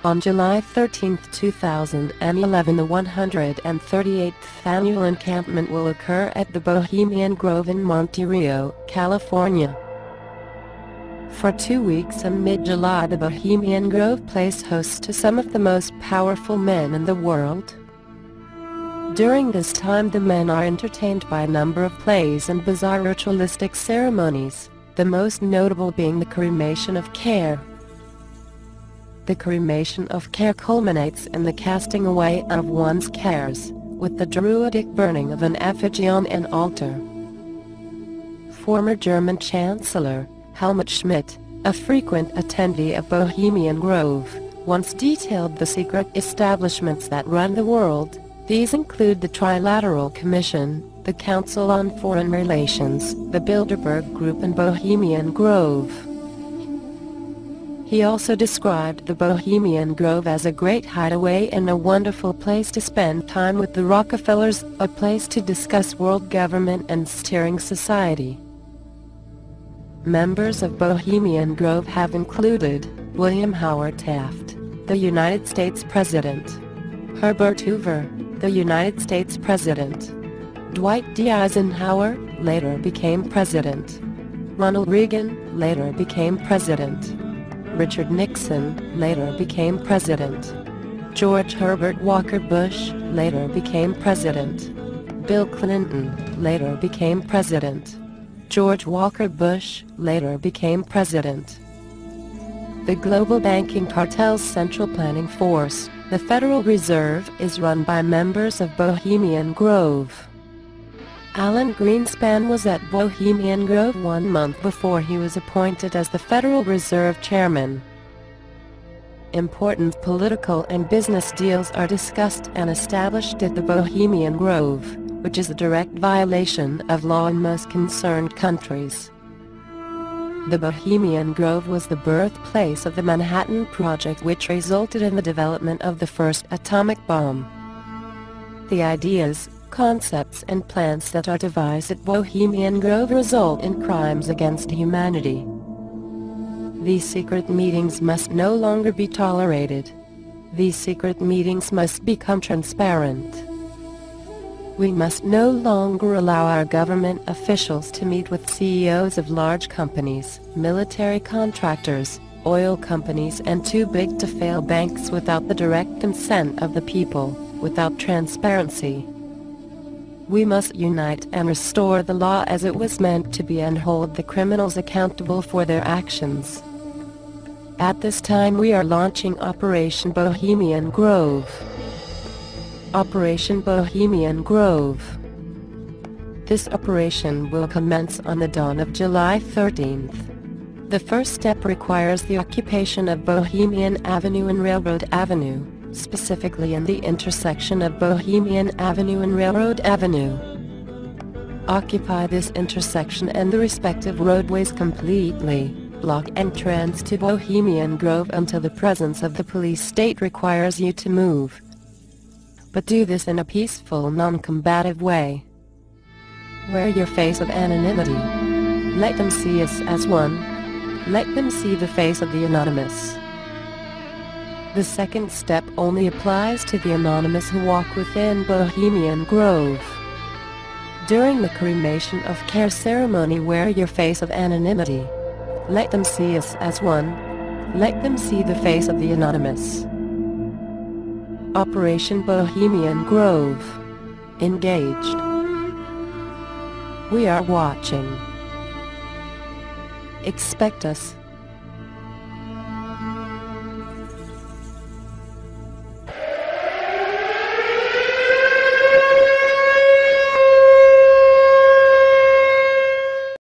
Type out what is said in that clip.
On July 13, 2011, the 138th annual encampment will occur at the Bohemian Grove in Monterey, California. For 2 weeks in mid-July, the Bohemian Grove plays host to some of the most powerful men in the world. During this time, the men are entertained by a number of plays and bizarre ritualistic ceremonies, the most notable being the cremation of care. The cremation of care culminates in the casting away of one's cares, with the druidic burning of an effigy on an altar. Former German Chancellor Helmut Schmidt, a frequent attendee of Bohemian Grove, once detailed the secret establishments that run the world. These include the Trilateral Commission, the Council on Foreign Relations, the Bilderberg Group and Bohemian Grove. He also described the Bohemian Grove as a great hideaway and a wonderful place to spend time with the Rockefellers, a place to discuss world government and steering society. Members of Bohemian Grove have included William Howard Taft, the United States President; Herbert Hoover, the United States President; Dwight D. Eisenhower, later became President; Ronald Reagan, later became President; Richard Nixon, later became President; George Herbert Walker Bush, later became President; Bill Clinton, later became President; George Walker Bush, later became President. The global banking cartel's central planning force, the Federal Reserve, is run by members of Bohemian Grove. Alan Greenspan was at Bohemian Grove 1 month before he was appointed as the Federal Reserve Chairman. Important political and business deals are discussed and established at the Bohemian Grove, which is a direct violation of law in most concerned countries. The Bohemian Grove was the birthplace of the Manhattan Project, which resulted in the development of the first atomic bomb. The ideas, concepts and plans that are devised at Bohemian Grove result in crimes against humanity. These secret meetings must no longer be tolerated. These secret meetings must become transparent. We must no longer allow our government officials to meet with CEOs of large companies, military contractors, oil companies and too-big-to-fail banks without the direct consent of the people, without transparency. We must unite and restore the law as it was meant to be and hold the criminals accountable for their actions. At this time we are launching Operation Bohemian Grove. Operation Bohemian Grove. This operation will commence on the dawn of July 13th. The first step requires the occupation of Bohemian Avenue and Railroad Avenue, specifically in the intersection of Bohemian Avenue and Railroad Avenue. Occupy this intersection and the respective roadways completely. Block entrance to Bohemian Grove until the presence of the police state requires you to move. But do this in a peaceful, non-combative way. Wear your face of anonymity. Let them see us as one. Let them see the face of the anonymous. The second step only applies to the anonymous who walk within Bohemian Grove. During the cremation of care ceremony, wear your face of anonymity. Let them see us as one. Let them see the face of the anonymous. Operation Bohemian Grove. Engaged. We are watching. Expect us.